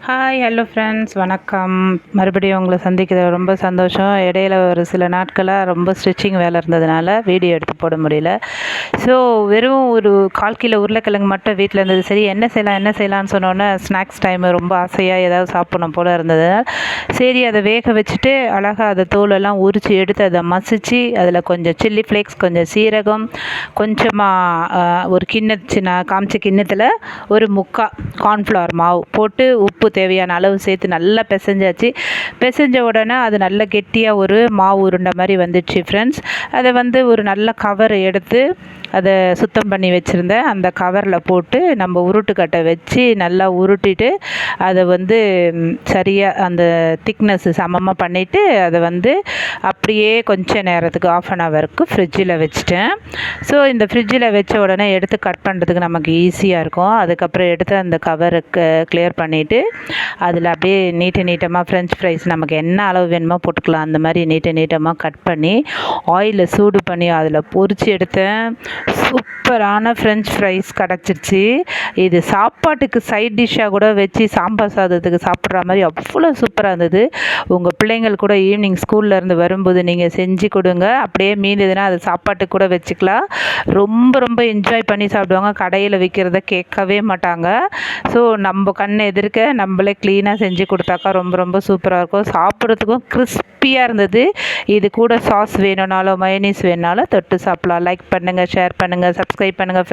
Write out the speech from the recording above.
Hi hello friends, வணக்கம். மறுபடியும் உங்களை சந்திக்கிறது ரொம்ப சந்தோஷம். இடையில ஒரு சில நாட்களாக ரொம்ப ஸ்டிச்சிங் வேலை இருந்ததுனால வீடியோ எடுத்து போட முடியல. ஸோ வெறும் ஒரு 1/4 கிலோ உருளைக்கிழங்கு மட்டும் வீட்டில் இருந்தது. சரி, என்ன செய்யலாம்னு சொன்னோன்னே ஸ்நாக்ஸ் டைமு ரொம்ப ஆசையாக ஏதாவது சாப்பிடணும் போல் இருந்தது. சரி, அதை வேக வச்சுட்டு அழகாக அதை தோலெல்லாம் உரித்து எடுத்து அதை மசித்து அதில் கொஞ்சம் சில்லி ஃப்ளேக்ஸ், கொஞ்சம் சீரகம், கொஞ்சமாக ஒரு நான் காமிச்ச கிண்ணத்தில் ஒரு முக்கால் கார்ன்ஃப்ளவர் மாவு போட்டு உப்பு தேவையான அளவு சேர்த்து நல்லா பிசைஞ்ச உடனே அது நல்லா கெட்டியாக ஒரு மாவு உருண்டை மாதிரி வந்துடுச்சு ஃப்ரெண்ட்ஸ். அதை ஒரு நல்ல கவர் எடுத்து அதை சுத்தம் பண்ணி வச்சுருந்தேன். அந்த கவரில் போட்டு நம்ம உருட்டுக்கட்டை வச்சு நல்லா உருட்டிட்டு அதை சரியாக அந்த திக்னஸ் சமமாக பண்ணிவிட்டு அதை அப்படியே கொஞ்சம் நேரத்துக்கு 1/2 ஹவருக்கு ஃப்ரிட்ஜில் வச்சுட்டேன். ஸோ இந்த ஃப்ரிட்ஜில் வச்ச உடனே எடுத்து கட் பண்ணுறதுக்கு நமக்கு ஈஸியாக இருக்கும். அதுக்கப்புறம் எடுத்து அந்த கவருக்கு கிளியர் பண்ணிவிட்டு அதில் அப்படியே நீட்டமாக ஃப்ரெஞ்ச் ஃப்ரைஸ் நமக்கு என்ன அளவு வேணுமோ போட்டுக்கலாம். அந்த மாதிரி நீட்டமாக கட் பண்ணி ஆயிலில் சூடு பண்ணி அதில் பொரித்து எடுத்தேன். சூப்பரான ஃப்ரெஞ்ச் ஃப்ரைஸ் கிடச்சிருச்சு. இது சாப்பாட்டுக்கு சைட் டிஷ்ஷாக கூட வச்சு சாம்பார் சாதத்துக்கு சாப்பிட்ற மாதிரி அவ்வளோ சூப்பராக இருந்தது. உங்கள் பிள்ளைங்கள் கூட ஈவினிங் ஸ்கூல்லேருந்து வரும்போது நீங்கள் செஞ்சு கொடுங்க. அப்படியே மீந்ததுன்னா அது சாப்பாட்டுக்கு கூட வச்சுக்கலாம். ரொம்ப என்ஜாய் பண்ணி சாப்பிடுவாங்க. கடையில் விற்கிறத கேட்கவே மாட்டாங்க. ஸோ நம்ம கண் எதிர்க்க நம்மளே க்ளீனாக செஞ்சு கொடுத்தாக்கா ரொம்ப சூப்பராக இருக்கும். சாப்பிட்றதுக்கும் கிறிஸ்பியாக இருந்தது. இது கூட சாஸ் வேணும்னாலும் மயோனீஸ் வேணுனாலும் தொட்டு சாப்பிட்லாம். லைக் பண்ணுங்கள், ஷேர் பண்ணுங்கள், சப்ஸ்கிரைப் பண்ணுங்கள்.